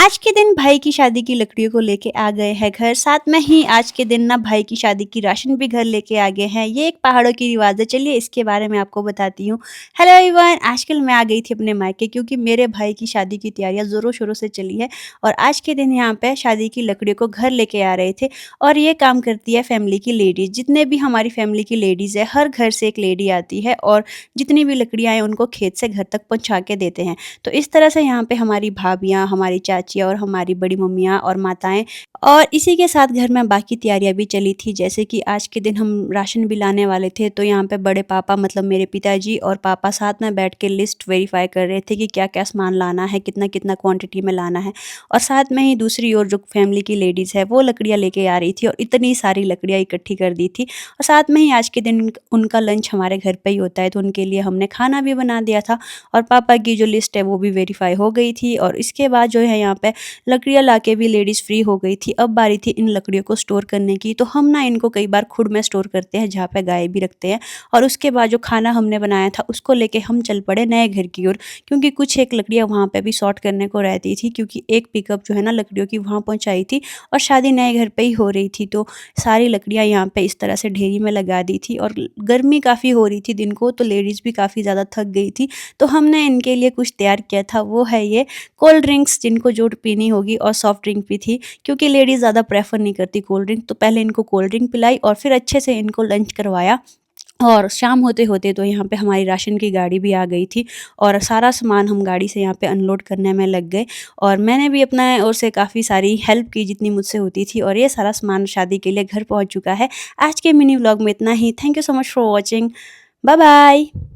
आज के दिन भाई की शादी की लकड़ियों को लेके आ गए हैं घर। साथ में ही आज के दिन ना भाई की शादी की राशन भी घर लेके आ गए हैं। ये एक पहाड़ों की रिवाज है। चलिए इसके बारे में आपको बताती हूँ। हेलो एवरीवन, आजकल मैं आ गई थी अपने मायके क्योंकि मेरे भाई की शादी की तैयारियां ज़ोरों शोरों से चली है। और आज के दिन यहाँ पे शादी की लकड़ियों को घर लेके आ रहे थे। और ये काम करती है फैमिली की लेडीज़। जितने भी हमारी फैमिली की लेडीज़ है, हर घर से एक लेडी आती है और जितनी भी लकड़ियाँ हैं उनको खेत से घर तक पहुँचा के देते हैं। तो इस तरह से यहाँ पे हमारी भाभियाँ, हमारी चाचियाँ और हमारी बड़ी मम्मियाँ और माताएँ और इसी के साथ घर में बाकी तैयारियाँ भी चली थी। जैसे कि आज के दिन हम राशन भी लाने वाले थे, तो यहाँ पे बड़े पापा मतलब मेरे पिताजी और पापा साथ में बैठ के लिस्ट वेरीफाई कर रहे थे कि क्या-क्या सामान लाना है, कितना-कितना क्वांटिटी में लाना है। और साथ में ही दूसरी ओर जो फैमिली की लेडीज़ है वो लकड़ियाँ लेके आ रही थी और इतनी सारी लकड़ियाँ इकट्ठी कर दी थी। और साथ में ही आज के दिन उनका लंच हमारे घर पे ही होता है, तो उनके लिए हमने खाना भी बना दिया था। और पापा की जो लिस्ट है वो भी वेरीफाई हो गई थी। और इसके बाद जो है यहाँ पे लकड़ियाँ लाके भी लेडीज़ फ्री हो गई थी। अब बारी थी इन लकड़ियों को स्टोर करने की, तो हम ना इनको कई बार खुड में स्टोर करते हैं जहाँ पे गाय भी रखते हैं। और उसके बाद जो खाना हमने बनाया था उसको लेके हम चल पड़े नए घर की ओर, क्योंकि कुछ एक लकड़ियाँ वहाँ पे भी सॉर्ट करने को रहती थी, क्योंकि एक पिकअप जो है ना लकड़ियों की वहाँ पहुँचाई थी और शादी नए घर पे ही हो रही थी। तो सारी लकड़ियाँ यहाँ पे इस तरह से ढेरी में लगा दी थी और गर्मी काफ़ी हो रही थी दिन को, तो लेडीज़ भी काफ़ी ज़्यादा थक गई थी। तो हमने इनके लिए कुछ तैयार किया था, वो है ये कोल्ड ड्रिंक्स, जिनको जो पीनी होगी, और सॉफ्ट ड्रिंक भी थी क्योंकि लेडीज़ ज़्यादा प्रेफर नहीं करती कोल्ड ड्रिंक। तो पहले इनको कोल्ड ड्रिंक पिलाई और फिर अच्छे से इनको लंच करवाया। और शाम होते-होते तो यहाँ पे हमारी राशन की गाड़ी भी आ गई थी और सारा सामान हम गाड़ी से यहाँ पे अनलोड करने में लग गए। और मैंने भी अपना ओर से काफ़ी सारी हेल्प की जितनी मुझसे होती थी, और ये सारा सामान शादी के लिए घर पहुँच चुका है। आज के मिनी व्लॉग में इतना ही। Thank you so much for watching. Bye bye.